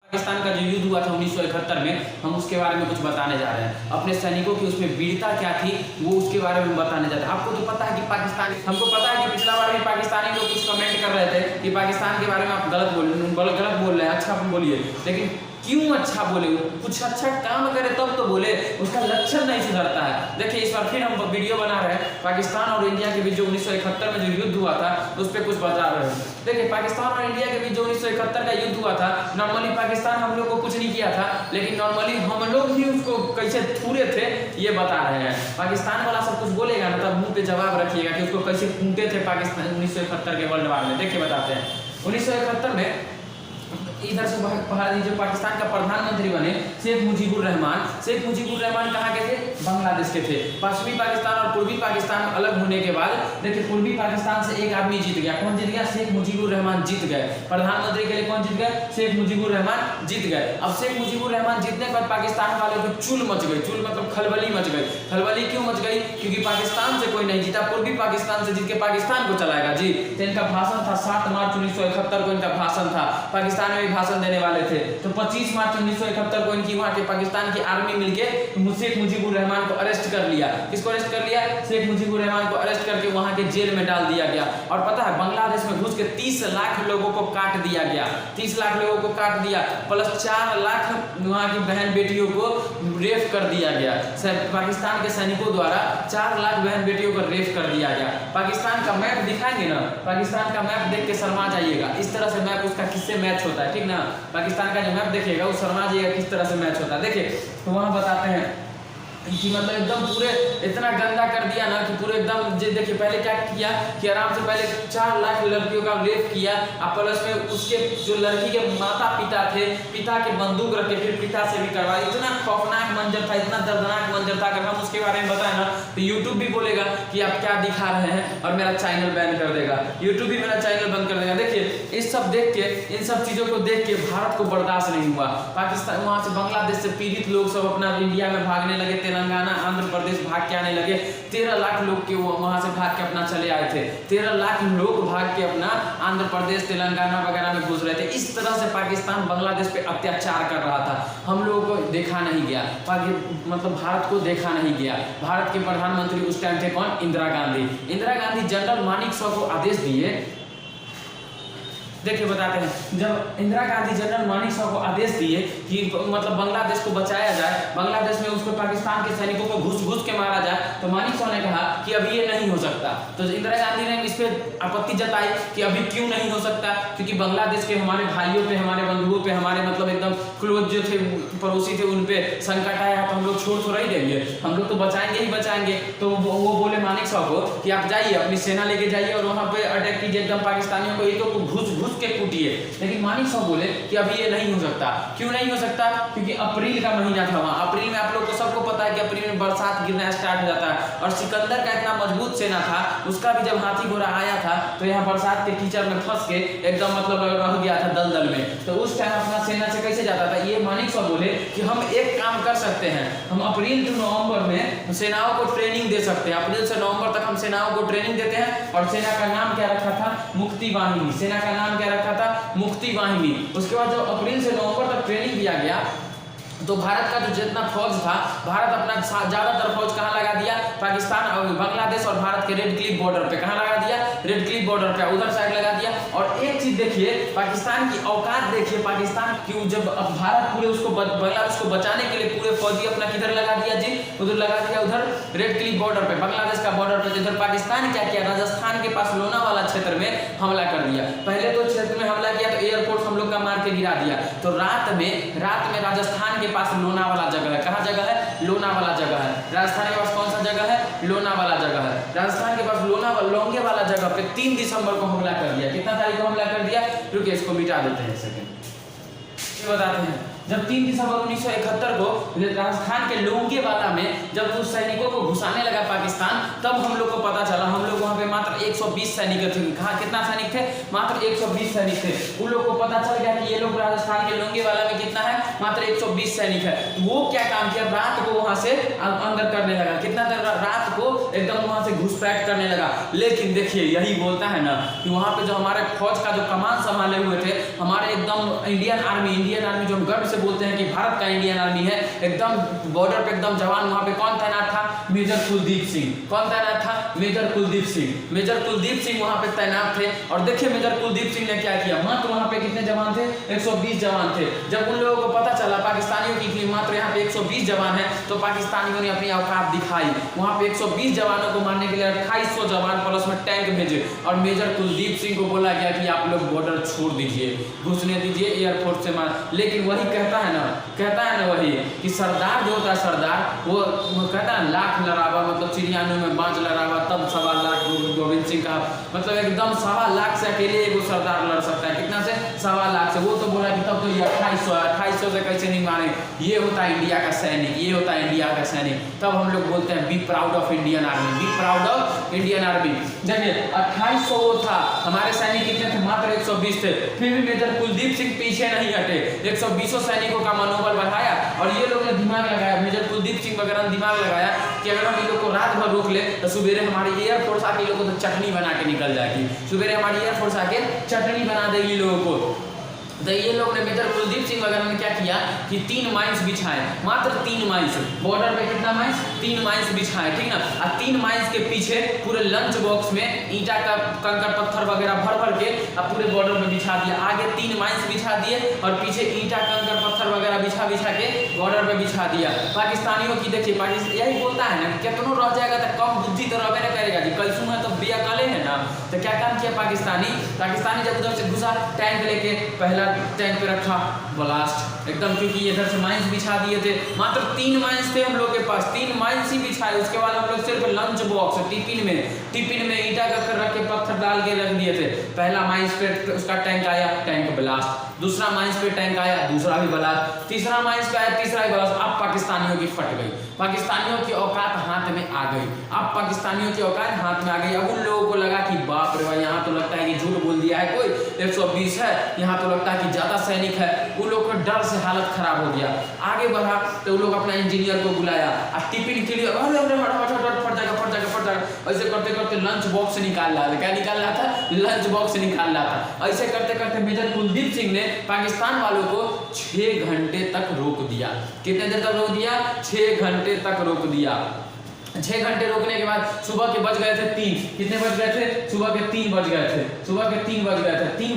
पाकिस्तान का जो युद्ध हुआ था 1971 में, हम उसके बारे में कुछ बताने जा रहे हैं। अपने सैनिकों की उसमें वीरता क्या थी वो उसके बारे में बताने जा रहे हैं। आपको तो पता है कि पाकिस्तान, हमको पता है कि पिछला बार भी पाकिस्तानी लोग कुछ कमेंट कर रहे थे कि पाकिस्तान के बारे में आप गलत बोल रहे हैं। अच्छा आप बोलिए, लेकिन क्यों अच्छा बोले? कुछ अच्छा काम करे तब तो बोले, उसका लक्षण नहीं सुधरता है। देखिए इस बार फिर हम वीडियो बना रहे हैं पाकिस्तान और इंडिया के बीच जो 1971 में जो युद्ध हुआ था उस पर कुछ बता रहे हैं। देखिए पाकिस्तान और इंडिया के बीच जो 1971 का युद्ध हुआ था, नॉर्मली पाकिस्तान हम लोग को कुछ नहीं किया था, लेकिन नॉर्मली हम लोग ही उसको कैसे थूरे थे ये बता रहे हैं। पाकिस्तान वाला सब कुछ बोलेगा ना तब मुंह पे जवाब रखिएगा कि उसको कैसे फूटे थे पाकिस्तान 1971 के वर्ल्ड वार में। देखिए बताते हैं 1971 में इधर से जो पाकिस्तान का प्रधानमंत्री बने शेख मुजीबुर रहमान। शेख मुजीबुर रहमान कहाँ के थे? बांग्लादेश के थे। पश्चिमी पाकिस्तान और पूर्वी पाकिस्तान अलग होने के बाद देखिए पूर्वी पाकिस्तान से एक आदमी जीत गया। कौन जीत गया? शेख मुजीबुर रहमान जीत गए। प्रधानमंत्री के लिए कौन जीत गए? शेख मुजीबुर रहमान जीत गए। अब शेख मुजीबुर रहमान जीतने के बाद पाकिस्तान वालों की चूल मच गई। चूल मतलब खलबली मच गई। खलबली क्यों मच गई? क्योंकि पाकिस्तान से कोई नहीं जीता, पूर्वी पाकिस्तान से जीत के पाकिस्तान को चलाएगा जी। तो इनका भाषण था 7 मार्च 1971 को इनका भाषण था। पाकिस्तान में भाषण देने वाले थे। तो 25 मार्च 1971 को इनकी वहां के पाकिस्तान की आर्मी मिलके शेख मुजीबुर रहमान को अरेस्ट कर लिया। किसको अरेस्ट कर लिया? शेख मुजीबुर रहमान को अरेस्ट करके वहां के जेल में डाल दिया गया। और पता है बांग्लादेश में घुस के 30 लाख लोगों को काट दिया गया। 30 लाख लोगों को काट दिया, प्लस 4 लाख वहां की बहन बेटियों को रेप कर दिया गया। पाकिस्तान के सैनिकों द्वारा 4 लाख बहन बेटियों को रेप कर दिया गया। पाकिस्तान का मैप दिखाएंगे ना, पाकिस्तान का मैप देख के शर्मा जाइएगा। इस तरह से मैप उसका किससे मैच होता है, ठीक ना? पाकिस्तान का जो मैप देखिएगा वो शर्मा जाइएगा किस तरह से मैच होता है। देखिए तो वहां बताते हैं कि मतलब एकदम पूरे इतना गंदा कर दिया ना कि पूरे एकदम देखिए पहले क्या किया कि आराम से पहले 4 लाख लड़कियों का रेप किया। और प्लस में उसके जो लड़की के माता पिता थे, पिता के बंदूक रखे, फिर पिता से भी करवाया। इतना खौफनाक मंजर था, इतना दर्दनाक मंजर था। अगर हम उसके बारे में बताएं ना तो यूट्यूब भी बोलेगा कि आप क्या दिखा रहे हैं और मेरा चैनल बैन कर देगा। यूट्यूब भी मेरा चैनल बंद कर देगा। देखिए इस सब देख के, इन सब चीजों को देख के भारत को बर्दाश्त नहीं हुआ। पाकिस्तान वहां से बांग्लादेश से पीड़ित लोग सब अपना इंडिया में भागने लगे, तेलंगाना आंध्र प्रदेश भाग के आने लगे। 13 लाख लोग के वहां से भाग के अपना चले आए थे। 13 लाख लोग भाग के अपना आंध्र प्रदेश तेलंगाना वगैरह में घुस रहे थे। इस तरह से पाकिस्तान बांग्लादेश पे अत्याचार कर रहा था। हम लोगों को देखा नहीं गया, मतलब भारत को देखा नहीं गया। भारत के प्रधानमंत्री उस टाइम थे कौन? इंदिरा गांधी। इंदिरा गांधी जनरल मानेकशॉ को आदेश दिए। देखिए बताते हैं जब इंदिरा गांधी जनरल मानेकशॉ को आदेश दिए कि मतलब बांग्लादेश को बचाया जाए, बांग्लादेश में उसको पाकिस्तान के सैनिकों को घुस के मारा जाए, तो मानेकशॉ ने कहा कि अभी ये नहीं हो सकता। तो इंदिरा गांधी ने इस पर आपत्ति जताई कि अभी क्यों नहीं हो सकता? क्योंकि बांग्लादेश के हमारे भाइयों पे, हमारे बंधुओं पे, हमारे मतलब एकदम क्लोज जो थे पड़ोसी थे उन पे संकट आया तो हम लोग छोड़ तो नहीं देंगे, हम लोग तो बचाएंगे ही बचाएंगे। तो वो बोले मानेकशॉ को कि आप जाइए अपनी सेना लेके जाइए और वहां पे अटैक कीजिए एकदम पाकिस्तानियों को, ये तो घुस के कूटिए। लेकिन मानेकशॉ बोले कि अभी ये नहीं हो सकता। क्यों नहीं हो सकता? क्योंकि अप्रैल का महीना था वहां। अप्रैल में आप लोग को सबको पता है कि अप्रैल में बरसात गिरना स्टार्ट हो जाता है। और सिकंदर का इतना मजबूत सेना था, उसका भी जब हाथी घोड़ा आया था तो यहाँ बरसात के कीचड़ में फंस के एकदम मतलब रह गया था दलदल में। तो उस टाइम अपना सेना से कैसे जाता था? ये मानेकशॉ बोले कि हम एक काम कर सकते हैं, हम अप्रैल से नवंबर में सेनाओं को ट्रेनिंग दे सकते हैं। अप्रैल से नवंबर तक हम सेनाओं को ट्रेनिंग देते हैं। और सेना का नाम क्या रखा था? मुक्ति वाहिनी। सेना का नाम क्या रखा था? मुक्ति वाहिनी। उसके बाद जब अप्रैल से नवंबर तक ट्रेनिंग दिया गया तो भारत का जो जितना फौज था, भारत अपना ज्यादातर फौज कहाँ लगा दिया? पाकिस्तान और बांग्लादेश और भारत के रेड क्लिफ बॉर्डर पे। कहाँ लगा दिया? रेड क्लिफ बॉर्डर पे, उधर साइड लगा दिया। और एक चीज देखिए, पाकिस्तान की औकात देखिए, पाकिस्तान की जब अब भारत पूरे उसको बांग्लादेश को बचाने के लिए पूरे फौजी अपना किधर लगा दिया जी? उधर लगा दिया, उधर रेड क्लिफ बॉर्डर पे, बांग्लादेश का बॉर्डर पे। इधर पाकिस्तान क्या किया? राजस्थान के पास लोनावाला क्षेत्र में हमला कर दिया। पहले तो क्षेत्र में हमला किया तो एयरफोर्स हम लोग का मार के गिरा दिया। तो रात में राजस्थान के पास लोनावाला जगह है। कहाँ जगह है? लोनावाला जगह है। राजस्थान के पास कौन सा जगह है? लोनावाला जगह है। राजस्थान के पास लोंगे वाला जगह पे 3 दिसंबर को हमला कर दिया। कितना तारीख को हमला कर दिया? रुकिए इसको मिटा देते हैं एक सेकंड, बताते हैं। जब 3 दिसंबर 1971 को राजस्थान के लोंगेवाला में जब उस सैनिकों को घुसाने लगा पाकिस्तान, तब हम लोग को पता चला। हम लोग वहां पे मात्र 120 सैनिक थे। कहाँ कितना सैनिक थे? मात्र 120 सैनिक थे। उन लोग को पता चल गया कि ये लोग राजस्थान के लोंगेवाला में कितना है? मात्र 120 सैनिक है। वो क्या काम किया? रात को वहां से अंदर करने लगा। कितना देर? रात को एकदम वहां से घुसपैठ करने लगा। लेकिन देखिए यही बोलता है ना कि वहां पे जो हमारे फौज का जो कमान संभाले हुए थे हमारे एकदम इंडियन आर्मी जो हम गर्व से बोलते हैं कि भारत का इंडियन आर्मी है, एकदम बॉर्डर पे एकदम जवान वहां पे कौन तैनात था? मेजर कुलदीप सिंह। कौन तैनात था? मेजर कुलदीप सिंह। मेजर कुलदीप सिंह वहां पे तैनात थे। और देखिए मेजर कुलदीप सिंह ने क्या किया, मात्र वहां पे कितने जवान थे? 120 जवान थे। जब उन लोगों को पता चला पाकिस्तानियों की मात्र यहाँ पे 120 जवान है, तो पाकिस्तानियों ने अपनी औकात दिखाई। वहां पे 120 जवानों को मारने के लिए 2800 जवान प्लस में टैंक भेजे और मेजर कुलदीप सिंह को बोला गया कि आप लोग बॉर्डर छोड़ दीजिए, घुसने दीजिए, एयरफोर्स से मार। लेकिन वही कहता है ना वही कि सरदार जो होता है सरदार वो कहता है लाख लड़ावा, मतलब चिड़ियानों में बांझ लड़ावा तब 1.25 लाख गोविंद सिंह का, मतलब एकदम 1.25 लाख से अकेले एगो सरदार लड़ सकता है। कितना से? 1.25 लाख से। वो तो बोला कि तब तो ये 2800 से कैसे नहीं मारे, ये होता है इंडिया का सैनिक, ये होता है इंडिया का सैनिक। तब हम लोग बोलते हैं be proud of Indian army, be proud of Indian army. देखिए 2800 वो था, हमारे सैनिक कितने थे? मात्र 120 थे। फिर भी मेजर कुलदीप सिंह पीछे नहीं हटे, 120 सैनिकों का मनोबल बढ़ाया और ये लोग ने दिमाग लगाया, मेजर कुलदीप सिंह वगैरह ने दिमाग लगाया कि अगर हम इन लोग को रात भर रोक ले तो सुबेरे हमारी एयरफोर्स आके लोगों को तो चटनी बना के निकल जाएगी, सुबेरे हमारी एयरफोर्स आके चटनी बना देगी लोगों को। तो ये लोग ने मेजर कुलदीप सिंह वगैरह ने क्या किया कि 3 माइंस बिछाए, मात्र 3 माइंस। बॉर्डर पे कितना माइंस? 3 माइंस बिछाए, ठीक ना। और 3 माइंस के पीछे पूरे लंच बॉक्स में ईंटा का कंकड़ पत्थर वगैरह भर के अब पूरे बॉर्डर पे बिछा दिया। आगे 3 माइंस बिछा दिए और पीछे ईंटा कंकड़ पत्थर वगैरह बिछा के बॉर्डर पे बिछा दिया। पाकिस्तानियों की देखिए, पाकिस्तान यही बोलता है ना कितनों रह जाएगा तो कम बुद्धि तो रहबे न करेगा जी, कैसू है तो बेअकले है ना। तो क्या काम किया पाकिस्तानी जब उधर से घुसा टैंक लेके पहला टैंक पे रखा ब्लास्ट एकदम, क्योंकि इधर से माइंस बिछा दिए थे। मात्र 3 माइंस थे हम लोग के पास, 3 माइंस ही बिछाए। उसके बाद हम लोग सिर्फ लंच बॉक्स टिफिन में ईंटा रख के पत्थर डाल के रख दिए थे। पहला माइंस पे उसका टैंक आया, टैंक ब्लास्ट। दूसरा माइंस पे टैंक आया, दूसरा भी ब्लास्ट। तीसरा माइंस पे आया, तीसरा भी ब्लास्ट। अब पाकिस्तानियों की फट गई, पाकिस्तानियों की औकात हाथ में आ गई। अब पाकिस्तानियों की औकात हाथ में आ गई। अब उन लोगों को लगा कि बाप रे भाई, यहाँ तो लगता है कि झूठ बोल दिया है कोई, 120 है, यहाँ तो लगता है कि ज्यादा सैनिक है। उन लोगों को डर से हालत खराब हो गया। आगे बढ़ा तो उन लोग अपना इंजीनियर को बुलाया और टिफिन के लिए फट जाएगा ऐसे करते करते लंच बॉक्स निकाल रहा था। क्या निकाल रहा था? लंच बॉक्स निकाल रहा था। ऐसे करते करते मेजर कुलदीप सिंह ने पाकिस्तान वालों को 6 घंटे तक रोक दिया। कितने देर तक रोक दिया? 6 घंटे तक रोक दिया। 6 घंटे रोकने के बाद सुबह के बज गए थे 3। कितने बज गए थे? सुबह के 3 बज गए थे। सुबह के 3 बज गए थे। 3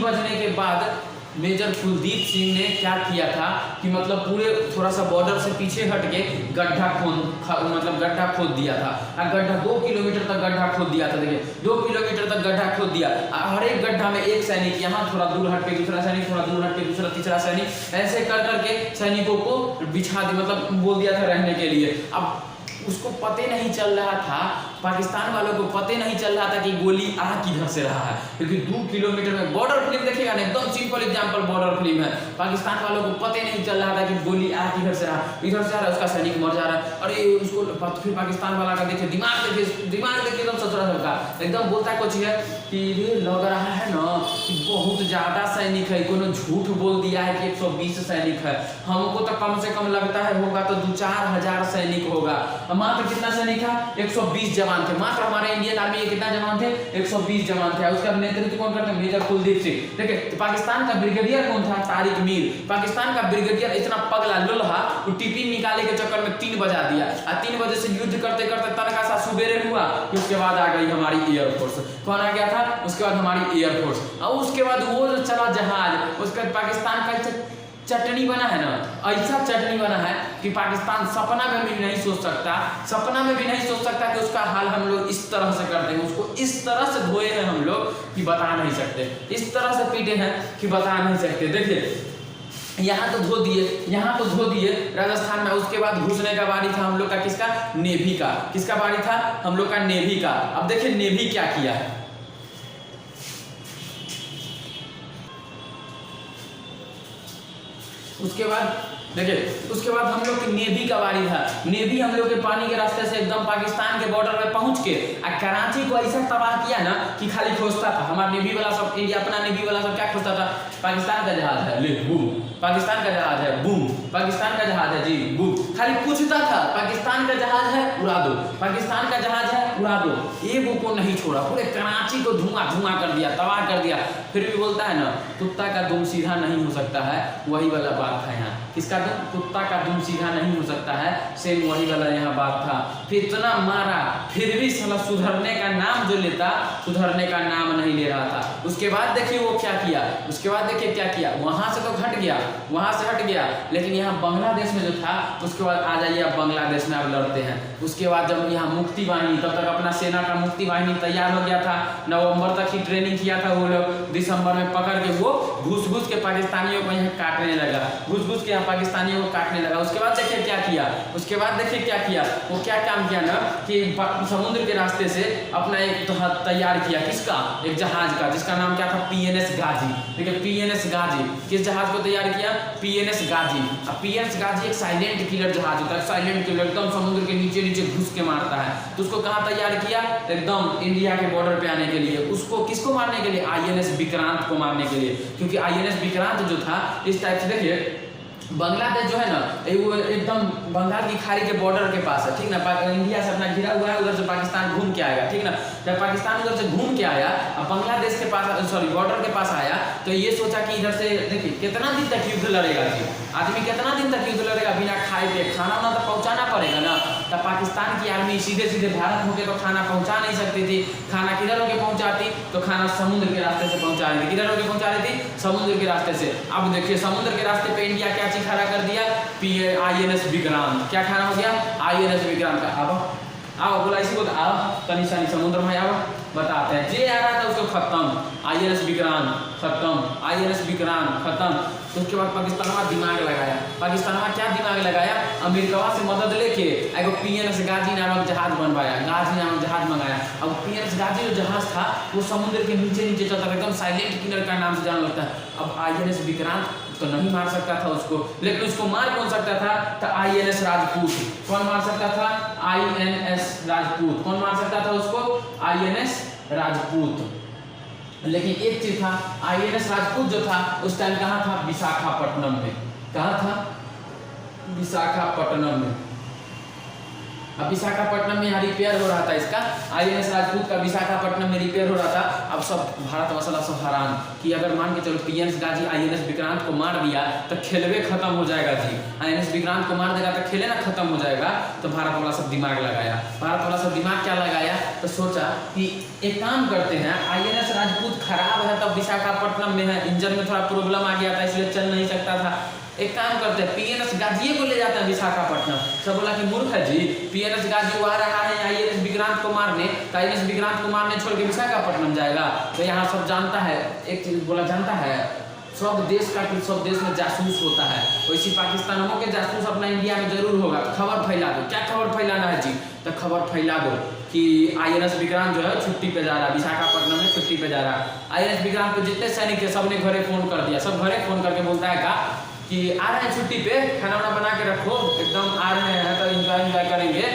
बजने के बाद मेजर कुलदीप सिंह ने क्या किया था कि मतलब पूरे थोड़ा सा बॉर्डर से पीछे हट के गड्ढा खोद दिया था। और गड्ढा 2 किलोमीटर तक गड्ढा खोद दिया था। देखिए 2 किलोमीटर तक गड्ढा खोद दिया। हर एक गड्ढा में एक सैनिक, यहाँ थोड़ा दूर हट के दूसरा सैनिक, थोड़ा दूर हट के दूसरा, तीसरा सैनिक, ऐसे कर करके सैनिकों को बिछा दिया, मतलब बोल दिया था रहने के लिए। अब उसको पते नहीं चल रहा था, पाकिस्तान वालों को पते नहीं चल रहा था कि गोली आ किधर से रहा है, क्योंकि 2 किलोमीटर में बॉर्डर फिल्म देखिएगा ना, एकदम सिंपल एग्जांपल बॉर्डर फिल्म है। पाकिस्तान वालों को पते नहीं चल रहा था कि गोली आ किधर से रहा, इधर से आ रहा है, उसका सैनिक मर जा रहा है। अरे उसको फिर पाकिस्तान वाला का देखिए दिमाग देखिए एकदम सचरा सबका एकदम बोलता कुछ है कि लग रहा है ना कि बहुत ज्यादा सैनिक है, कोनो झूठ बोल दिया है कि 120 सैनिक है। हमको तो कम से कम लगता है होगा तो 2-4 हजार सैनिक होगा। मात्र कितना सैनिक था? 120 जवान थे। मात्र हमारे इंडियन आर्मी के कितना जवान थे? 120 जवान थे। उसका नेतृत्व कौन करते? मेजर कुलदीप सिंह। देखिए तो पाकिस्तान का ब्रिगेडियर कौन था? तारिक मीर। पाकिस्तान का ब्रिगेडियर इतना पगला लुल्हा, वो टिफिन निकाले के चक्कर में 3 बजा दिया और 3 बजे से युद्ध करते करते तनका सा सुबेरे हुआ। उसके बाद आ गई हमारी एयरफोर्स। कौन आ गया था? उसके बाद हमारी एयरफोर्स। और उसके बाद वो जो चला जहाज, उसके बाद पाकिस्तान का चटनी बना है ना, ऐसा चटनी बना है कि पाकिस्तान सपना में भी नहीं सोच सकता कि उसका हाल हम लोग इस तरह से कर देंगे। उसको इस तरह से धोए हैं हम लोग कि बता नहीं सकते, इस तरह से पीटे हैं कि बता नहीं सकते। देखिए यहाँ तो धो दिए राजस्थान में। उसके बाद घुसने का बारी था हम लोग का, किसका? नेवी का। किसका बारी था? हम लोग का नेवी का। अब देखिए नेवी क्या किया है। उसके बाद हम लोग की नेवी का बारी था। नेवी हम लोग के पानी के रास्ते से एकदम पाकिस्तान के बॉर्डर पे पहुंच के कराची को ऐसा तबाह किया ना कि खाली खोजता था हमारा नेवी वाला सब, इंडिया अपना नेवी वाला सब क्या खोजता था? पाकिस्तान का जहाज है, ले बूम, पाकिस्तान का जहाज है, बूम, पाकिस्तान का जहाज है जी, बूम, खाली पूछता सोचा था पाकिस्तान का जहाज है उड़ा दो, पाकिस्तान का जहाज है उड़ा दो, एक को नहीं छोड़ा, पूरे कराची को धुआं धुआं कर दिया, तबाह कर दिया। फिर भी बोलता है ना कुत्ता का दुम सीधा नहीं हो सकता है, वही वाला बात था यहाँ। किसका दुम? कुत्ता का दुम सीधा नहीं हो सकता है, सेम वही वाला यहाँ बात था। फिर इतना मारा फिर भी साला सुधरने का नाम जो लेता, सुधरने का नाम नहीं ले रहा था। उसके बाद देखिए वो क्या किया, उसके बाद देखिए क्या किया, वहां से तो हट गया, वहां से हट गया, लेकिन यहाँ बांग्लादेश में जो था उसके बाद आ जाइए अब बांग्लादेश में अब लड़ते हैं। उसके बाद जब यहाँ मुक्ति वाहिनी, तब तक अपना सेना का मुक्ति वाहिनी तैयार हो गया था, नवंबर तक ही ट्रेनिंग किया था वो लोग, दिसंबर में पकड़ के वो घुस घुस के पाकिस्तानियों को यहाँ काटने लगा, घुस घुस के यहाँ पाकिस्तानियों को काटने लगा। उसके बाद देखिए क्या किया, उसके बाद देखिए क्या किया, वो क्या काम किया ना कि समुद्र के रास्ते से अपना एक तैयार किया, किसका? एक जहाज का, जिसका नाम क्या था? PNS गाजी। देखिए PNS गाजी, किस जहाज को तैयार किया? PNS गाजी। अब PNS गाजी एक साइलेंट किलर जहाज होता है, साइलेंट किलर, एकदम समुद्र के नीचे नीचे घुस के मारता है। तो उसको कहाँ तैयार किया? एकदम इंडिया के बॉर्डर पे आने के लिए। उसको किसको मारने के लिए? INS विक्रांत को मारने के लिए, क्योंकि INS विक्रांत जो था इस टाइप से, देखिए बांग्लादेश जो है ना वो एकदम बंगाल की खाड़ी के बॉर्डर के पास है, ठीक ना, इंडिया से अपना घिरा हुआ है, उधर से पाकिस्तान घूम के आएगा, ठीक ना। जब पाकिस्तान उधर से घूम के आया और बांग्लादेश के पास, सॉरी बॉर्डर के पास आया, तो ये सोचा कि इधर से देखिए कितना दिन तक युद्ध लड़ेगा जी, आदमी कितना दिन तक युद्ध लड़ेगा बिना खाए पिए, खाना वाना तो पहुँचाना पड़ेगा ना। तब पाकिस्तान की आर्मी सीधे सीधे भारत होके तो खाना पहुँचा नहीं सकती थी, खाना किधर होके पहुँचाती? तो खाना समुद्र के रास्ते से पहुँचा रही थी, किधर होके पहुँचा रही थी? समुद्र के रास्ते से। अब देखिए समुद्र के रास्ते पे इंडिया क्या चीज खड़ा कर दिया? INS विक्रांत। क्या खाना हो गया? INS विक्रांत का। अब आओ बोला इसी को, आओ तनी सानी समुद्र में आओ, बताते हैं। जे आ रहा था उसको खत्म, INS विक्रांत खत्म, INS विक्रांत खत्म। तो उसके बाद पाकिस्तान दिमाग लगाया, पाकिस्तान क्या दिमाग लगाया? अमेरिका से मदद लेके एगो PNS गाजी नामक जहाज बनवाया, गाजी नामक जहाज मंगाया। अब PNS गाजी जो जहाज था वो समुद्र के नीचे नीचे चलता था, एकदम साइलेंट किलर का नाम से जाना लगता है। अब INS विक्रांत तो नहीं मार सकता था उसको, लेकिन उसको मार कौन सकता था? तो INS राजपूत। कौन मार सकता था? INS राजपूत। कौन मार सकता था उसको? INS राजपूत। लेकिन एक चीज था, INS राजपूत जो था उस टाइम कहाँ था? विशाखापट्टनम में। कहाँ था? विशाखापट्टनम में। अब विशाखापट्टनम में यहाँ रिपेयर हो रहा था इसका, INS राजपूत का विशाखापट्टनम में रिपेयर हो रहा था। अब सब भारत मसाला सब हैरान कि अगर मान के चलो PNS गाजी INS विक्रांत को मार दिया तो खेलवे खत्म हो जाएगा जी, INS विक्रांत को मार देगा तो खेले ना खत्म हो जाएगा। तो भारत वाला सब दिमाग लगाया, भारत वाला सब दिमाग क्या लगाया? तो सोचा कि एक काम करते हैं, INS राजपूत खराब है तब विशाखापट्टनम में है, इंजन में थोड़ा प्रॉब्लम आ गया था इसलिए चल नहीं सकता था। एक काम करते हैं PNS गाजी को ले जाते हैं विशाखापट्टनम। सब बोला कि मूर्ख है जी, PNS गाजी आ रहा है INS विक्रांत को मारने, तो INS विक्रांत को मारने छोड़ के विशाखापट्टनम जाएगा। तो यहाँ सब जानता है, एक चीज बोला जानता है, सब देश का सब देश में जासूस होता है, वैसे पाकिस्तानों के जासूस अपना इंडिया में जरूर होगा। खबर फैला दो। क्या खबर फैलाना है जी? तो खबर फैला दो कि INS विक्रांत जो है छुट्टी पे जा रहा है, विशाखापट्टनम में छुट्टी पे जा रहा है। INS विक्रांत को जितने सैनिक थे सबने घरे फोन कर दिया, सब घरे फोन करके बोलता है का कि आ रहे हैं छुट्टी पे, खाना वाना बना के रखो, एकदम आ रहे हैं तो एंजॉय करेंगे।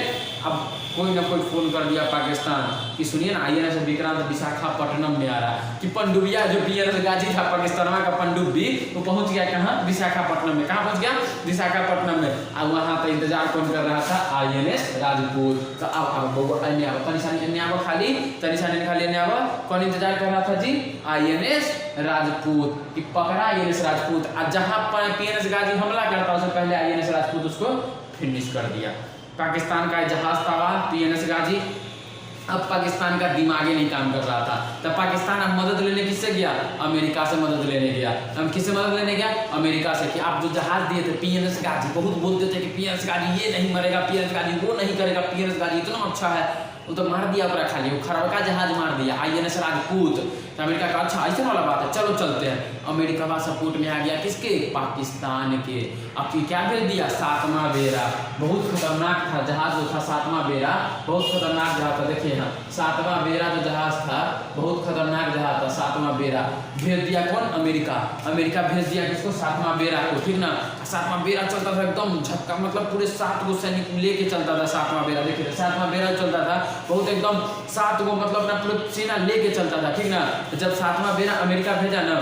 अब कोई ना कोई फोन कर दिया पाकिस्तान कि सुनिए ना INS विक्रांत विशाखापट्टनम में आ रहा है, कि पनडुबिया जो PNS गाजी था पाकिस्तान का पनडुब्बी, वो पहुंच गया कहाँ? विशाखापट्टनम में। कहाँ पहुंच गया? विशाखापट्टनम में। अब वहाँ पर इंतजार कौन कर रहा था? INS राजपूत। तो अब खाली तनिशानी खाली कौन इंतजार कर रहा था जी? INS राजपूत कि पकड़ा INS राजपूत। और जहाँ पर PNS गाजी हमला करता उससे पहले INS राजपूत उसको फिनिश कर दिया। पाकिस्तान का जहाज था PNS गाजी। अब पाकिस्तान का दिमाग ही नहीं काम कर रहा था, तब पाकिस्तान अब मदद लेने किससे गया? अमेरिका से मदद लेने गया। अब किससे मदद लेने गया? अमेरिका से। कि आप जो जहाज दिए थे PNS गाजी, बहुत बोलते थे कि PNS गाजी ये नहीं मरेगा, PNS गाजी वो नहीं करेगा, PNS गाजी इतना अच्छा है, वो तो मार दिया पूरा खाली, वो खरब का जहाज मार दिया INS राजपूत। तो अमेरिका का अच्छा ऐसे वाला बात है, चलो चलते हैं। अमेरिका का सपोर्ट में आ गया किसके? पाकिस्तान के। अब क्या भेज दिया? 7वां बेरा। बहुत खतरनाक था जहाज जो था 7वां बेरा, बहुत खतरनाक जहाज था। देखिए यहाँ 7वां बेरा जो जहाज था बहुत खतरनाक जहाज था, 7वां बेरा भेज दिया कौन? अमेरिका। अमेरिका भेज दिया किसको? 7वां बेरा को, ठीक ना। 7वां बेरा चलता था एकदम झटका, मतलब पूरे 7 गो सैनिक लेके चलता था 7वां बेरा। देखिए 7वां बेरा चलता था बहुत एकदम 7 गो, मतलब अपना पूरा सेना लेके चलता था, ठीक ना। जब 7वां बेरा अमेरिका भेजा ना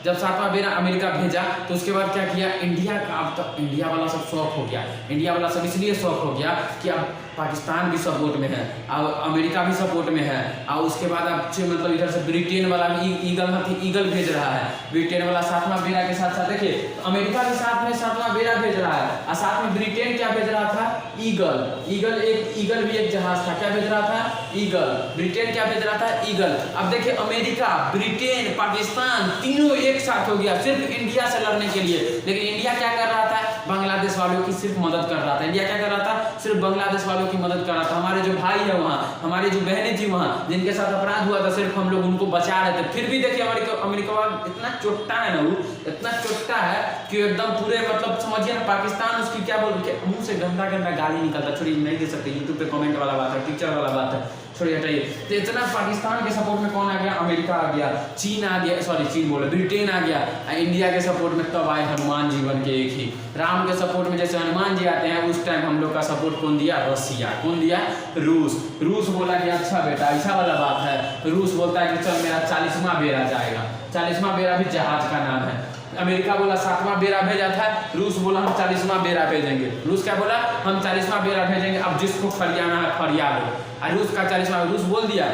जब 7वां बेरा अमेरिका भेजा तो उसके बाद क्या किया, इंडिया का, अब तो इंडिया वाला सब शौक हो गया, इंडिया वाला सब इसलिए शौक हो गया कि अब पाकिस्तान भी सपोर्ट में है, अब अमेरिका भी सपोर्ट में है, और उसके बाद अब मतलब इधर से ब्रिटेन वाला भी ईगल भेज रहा है, ब्रिटेन वाला 7वां बेरा के साथ साथ देखिए अमेरिका भी साथ में 7वां बेरा भेज रहा है, और साथ में ब्रिटेन क्या भेज रहा था, ईगल भी एक जहाज था, क्या भेज रहा था, ईगल। ब्रिटेन क्या भेज रहा था, ईगल। अब देखिए अमेरिका, ब्रिटेन, पाकिस्तान तीनों एक साथ हो गया सिर्फ इंडिया से लड़ने के लिए, लेकिन इंडिया क्या कर रहा था, बांग्लादेश वालों की सिर्फ मदद कर रहा था, इंडिया क्या कर रहा था, सिर्फ बांग्लादेश वालों की मदद कर रहा था। हमारे जो भाई है वहाँ, हमारी जो बहनें थी वहाँ, जिनके साथ अपराध हुआ था, सिर्फ हम लोग उनको बचा रहे थे। फिर भी देखिए अमेरिका इतना चोट्टा है ना, वो इतना चोट्टा है कि एकदम पूरे मतलब समझिए ना, पाकिस्तान उसकी क्या बोल के मुंह से गंदा गाली निकलता, छोड़िए नहीं दे सकते, यूट्यूब पे कमेंट वाला बात है, टीचर वाला बात है, छोड़िए हटाइए। तो इतना पाकिस्तान के सपोर्ट में कौन आ गया, अमेरिका आ गया, चीन आ गया, सॉरी चीन बोले, ब्रिटेन आ गया, इंडिया के सपोर्ट में तब आए हनुमान जी बन के एक ही। राम के सपोर्ट में जैसे हनुमान जी आते हैं, उस टाइम हम लोग का सपोर्ट कौन दिया, रसिया, कौन दिया, रूस बोला कि अच्छा बेटा ऐसा वाला बात है, रूस बोलता है कि चल मेरा 40वां बेरा जाएगा, 40वां बेरा भी जहाज का नाम है। अमेरिका बोला 7वां बेरा भेजा था, रूस बोला हम 40वां बेरा भेजेंगे, रूस क्या बोला, हम 40वां बेरा भेजेंगे, अब जिसको फरियाना है फरिया लो, और रूस का 40वां, रूस बोल दिया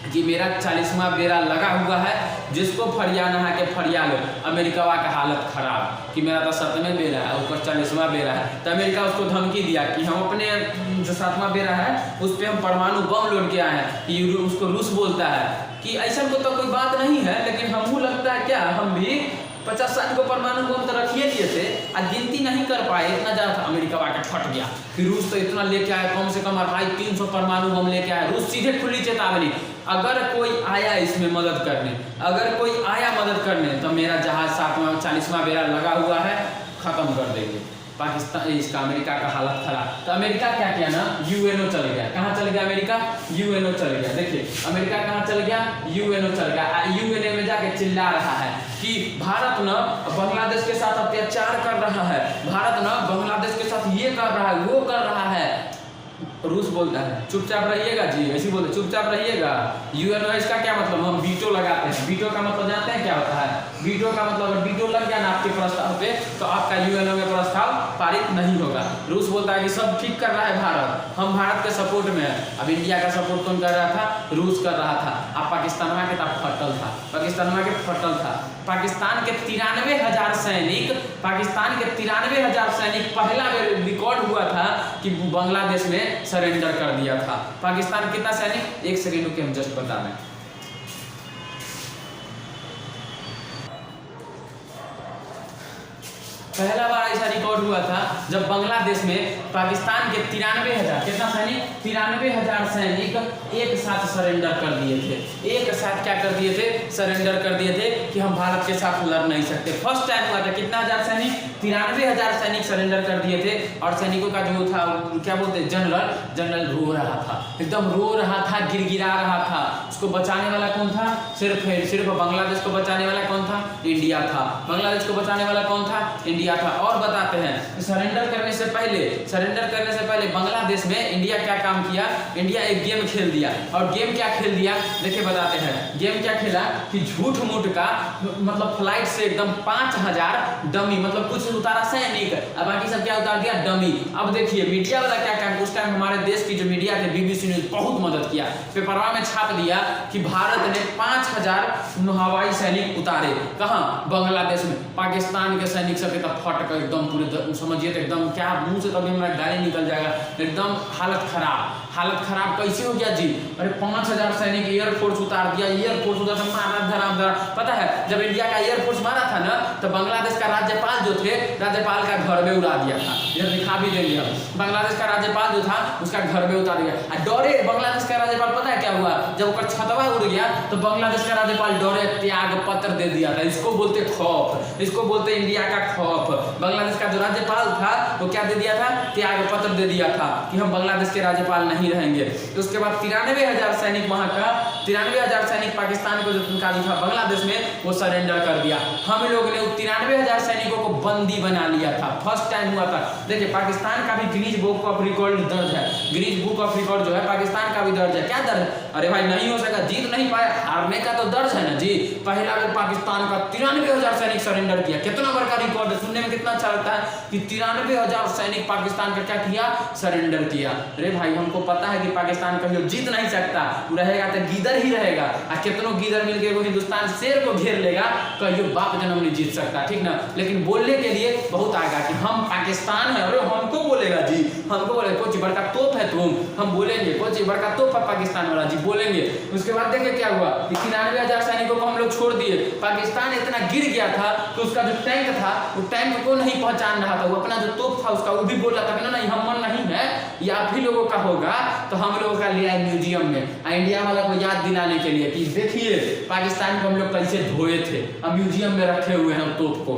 कि मेरा 40वां बेरा लगा हुआ है, जिसको फरियाना है कि फरिया लो। अमेरिका का हालत खराब कि मेरा तो 7वें बेरा है, ऊपर 40वां बेरा है, तो अमेरिका उसको धमकी दिया कि हम अपने जो 7वां बेरा है उस पर हम परमाणु बम लोड के आए हैं, कि उसको रूस बोलता है कि ऐसा को तो कोई बात नहीं है, लेकिन हमको लगता है क्या, हम भी 50-60 को परमाणु बम तो रखिए लिए थे, और गिनती नहीं कर पाए, इतना ज़्यादा था, अमेरिका वाके फट गया। फिर रूस तो इतना लेके आया, कम से कम 250-300 परमाणु बम लेके आया, रूस सीधे खुली चेतावनी, अगर कोई आया इसमें मदद करने, अगर कोई आया मदद करने तो मेरा जहाज 7वां 40वां बेरा लगा हुआ है, ख़त्म कर देंगे। पाकिस्तान इसका अमेरिका का हालत खराब, तो अमेरिका क्या किया ना, यूएनओ चल गया, कहाँ चल गया अमेरिका, यूएनओ चल गया। देखिए अमेरिका कहाँ चल गया, यूएनओ चल गया, यूएनओ में जाके चिल्ला रहा है कि भारत न बांग्लादेश के साथ अत्याचार कर रहा है, भारत न बांग्लादेश के साथ ये कर रहा है, वो कर रहा है। रूस बोलता है चुपचाप रहिएगा जी, ऐसी बोलते चुपचाप रहिएगा। यूएनओ इसका क्या मतलब, हम वीटो लगाते हैं, वीटो का मतलब जानते हैं क्या होता है, वीटो का मतलब अगर वीटो लग गया ना आपके प्रस्ताव पे, तो आपका यूएनओ में प्रस्ताव पारित नहीं होगा। रूस बोलता है कि सब ठीक कर रहा है भारत, हम भारत के सपोर्ट में है। अब इंडिया का सपोर्ट कौन कर रहा था, रूस कर रहा था। अब पाकिस्तान के तब फटल था, पाकिस्तान के फटल था। पाकिस्तान के 93,000 सैनिक, पाकिस्तान के 93,000 सैनिक पहला रिकॉर्ड हुआ था कि बांग्लादेश में सरेंडर कर दिया था। पाकिस्तान कितना सैनिक, 1 सेकेंड रुके हम जस्ट बता दें। पहला बार ऐसा रिकॉर्ड हुआ था जब बांग्लादेश में पाकिस्तान के 93,000 कितना सैनिक, 93,000 सैनिक एक साथ सरेंडर कर दिए थे। एक साथ क्या कर दिए थे, सरेंडर कर दिए थे कि हम भारत के साथ लड़ नहीं सकते। फर्स्ट टाइम हुआ था, कितना हजार सैनिक, 93,000 सैनिक सरेंडर कर दिए थे। और सैनिकों का जो था क्या बोलते, जनरल रो रहा था, एकदम रो रहा था, गिड़गिड़ा रहा था। उसको बचाने वाला कौन था, सिर्फ बांग्लादेश को बचाने वाला कौन था, इंडिया था। बांग्लादेश को बचाने वाला कौन था, इंडिया था। और बताते हैं सरेंडर करने से पहले बांग्लादेश में इंडिया क्या काम किया, इंडिया एक गेम खेल दिया। और गेम क्या खेल दिया, देखिए बताते हैं। गेम क्या खेला कि झूठ मूठ का मतलब फ्लाइट से एकदम 5,000 डमी, मतलब कुछ उतारा सैनिक, अब बाकी सब क्या उतार दिया, डमी। अब देखिए मीडिया वाला क्या काम, उस टाइम हमारे देश की जो मीडिया थे, BBC न्यूज बहुत मदद किया, पेपरवा में छाप दिया कि भारत ने 5,000 हवाई सैनिक उतारे। कहाँ, बांग्लादेश में। पाकिस्तान के सैनिक सब फट कर एकदम पूरे समझिए तो एकदम क्या मुंह से तभी हमारा गाली निकल जाएगा, एकदम हालत खराब कैसे हो गया जी। अरे 5,000 सैनिक एयरफोर्स उतार दिया, एयरफोर्स उतार मारा धरा। पता है जब इंडिया का एयरफोर्स मारा था ना, तो बांग्लादेश का राज्यपाल जो थे, राज्यपाल का घर में उड़ा दिया था। इधर दिखा भी देंगे हम, बांग्लादेश का राज्यपाल जो था उसका घर में उतार दिया। डरे बांग्लादेश का राज्यपाल, पता है क्या हुआ, जब उसका छतवा उड़ गया तो बांग्लादेश का राज्यपाल डरे त्याग पत्र दे दिया था। इसको बोलते खौफ, इसको बोलते इंडिया का खौफ। बांग्लादेश का जो राज्यपाल राज्यपाल था वो क्या दे दिया था, त्याग पत्र दे दिया था कि हम बांग्लादेश के राज्यपाल नहीं रहेंगे। तो उसके बाद 93,000 सैनिक वहाँ का 93,000 सैनिक पाकिस्तान को जो निकाली था बांग्लादेश में वो सरेंडर कर दिया। हम लोग ने 93,000 सैनिकों को बंदी बना लिया था, फर्स्ट टाइम हुआ था। देखिए पाकिस्तान का भी गिनीज बुक ऑफ रिकॉर्ड दर्ज है, गिनीज बुक ऑफ रिकॉर्ड जो है पाकिस्तान का भी दर्ज है। क्या दर्ज? अरे भाई नहीं हो सका, जीत नहीं पाया, हारने का तो दर्ज है ना जी। पहला बार पाकिस्तान का 93,000 सैनिक सरेंडर किया, कितना बड़ा रिकॉर्ड है, सुनने में कितना अच्छा लगता है कि 93,000 सैनिक पाकिस्तान का क्या किया, सरेंडर किया। अरे भाई हमको पता है कि पाकिस्तान कभी जीत नहीं सकता, वो रहेगा तो गीदड़ ही रहेगा, और कितनों गीदड़ मिलकर वो हिंदुस्तान शेर को घेर लेगा, कहियो बाप जन्म नहीं जीत सकता, ठीक ना। लेकिन बोलने के लिए बहुत आएगा कि हम पाकिस्तान है, अरे हमको बोलेगा जी, हमको बोले कुछ बड़का तोप है तुम, हम बोलेंगे कुछ बड़का तोप है पाकिस्तान वाला जी, बोलेंगे। उसके बाद देखिए क्या हुआ कि 93,000 सैनिकों को हम लोग छोड़ दिए, पाकिस्तान इतना गिर गया था कि उसका जो टैंक था वो टैंक को नहीं पहचान रहा था, वो अपना जो तोप था उसका वो भी बोल रहा था कि नहीं हम नहीं है, ये आप ही लोगों का होगा। तो हम लोगों का लिया म्यूजियम में, इंडिया वाला को याद दिलाने के लिए कि देखिए पाकिस्तान को हम लोग कैसे धोए थे, अब म्यूजियम में रखे हुए हैं तोप को,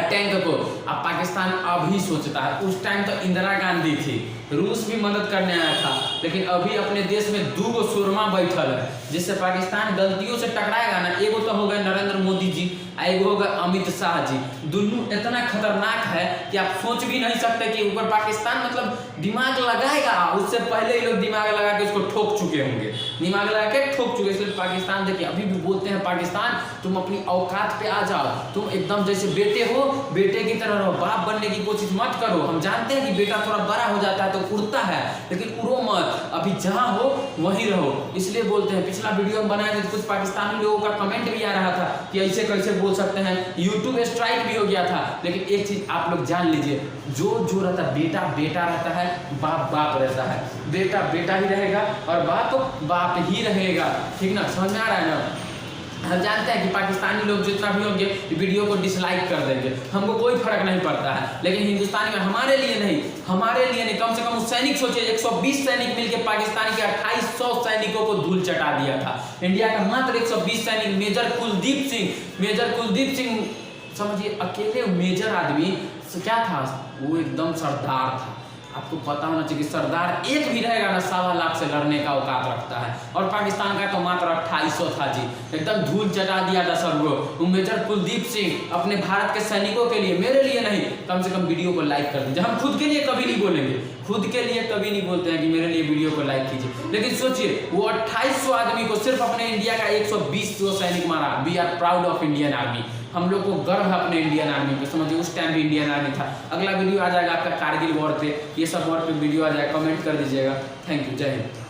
टैंक को। अब पाकिस्तान अभी सोचता है, उस टाइम तो इंदिरा गांधी थी, रूस भी मदद करने आया था, लेकिन अभी अपने देश में 2 सुरमा बैठल है, जिससे पाकिस्तान गलतियों से टकराएगा ना, एगो तो होगा नरेंद्र मोदी जी, एगो होगा अमित शाह जी। दोनों इतना खतरनाक है कि आप सोच भी नहीं सकते कि ऊपर पाकिस्तान मतलब दिमाग लगाएगा, उससे पहले ही लोग दिमाग लगा के उसको ठोक चुके होंगे, दिमाग लगा के ठोक चुके। इसलिए पाकिस्तान देखिए अभी भी बोलते हैं पाकिस्तान तुम अपनी औकात पे आ जाओ, तुम एकदम जैसे बेटे हो, बेटे की तरह रहो, बाप बनने की कोशिश मत करो। हम जानते हैं कि बेटा थोड़ा बड़ा हो जाता है तो उड़ता है, लेकिन उड़ो मत, अभी जहां हो वहीं रहो। इसलिए बोलते हैं, पिछला वीडियो में बनाया था कुछ पाकिस्तानी लोगों का कमेंट भी आ रहा था कि ऐसे कैसे बोल सकते हैं, यूट्यूब स्ट्राइक भी हो गया था। लेकिन एक चीज आप लोग जान लीजिए, जो रहता बेटा बेटा रहता है, बाप बाप रहता है, बेटा बेटा ही रहेगा और बाप बाप ही रहेगा, ठीक ना, समझ में आ रहा है ना। हम जानते हैं कि पाकिस्तानी लोग जितना भी होंगे वीडियो को डिसलाइक कर देंगे, हमको कोई फर्क नहीं पड़ता है, लेकिन हिंदुस्तानी में हमारे लिए नहीं, कम से कम उस सैनिक सोचिए 120 सैनिक मिलकर पाकिस्तान के 2800 सैनिकों को धूल चटा दिया था। इंडिया का मात्र 120 सैनिक, मेजर कुलदीप सिंह समझिए अकेले मेजर आदमी क्या था, वो एकदम सरदार था। आपको पता होना चाहिए कि सरदार एक भी रहेगा ना 1.25 लाख से लड़ने का औकात रखता है, और पाकिस्तान का तो मात्र 2800 था जी, एकदम धूल चटा दिया था सबको। मेजर कुलदीप सिंह अपने भारत के सैनिकों के लिए, मेरे लिए नहीं, कम से कम वीडियो को लाइक कर दीजिए। हम खुद के लिए कभी नहीं बोलेंगे, खुद के लिए कभी नहीं बोलते हैं कि मेरे लिए वीडियो को लाइक कीजिए, लेकिन सोचिए वो 2800 आदमी को सिर्फ अपने इंडिया का 120 सैनिक मारा। We are proud of Indian army, हम लोग को गर्व है अपने इंडियन आर्मी पे, समझिए उस टाइम भी इंडियन आर्मी था। अगला वीडियो आ जाएगा आपका कारगिल वॉर पे, ये सब वॉर पे वीडियो आ जाएगा, कमेंट कर दीजिएगा। थैंक यू, जय हिंद।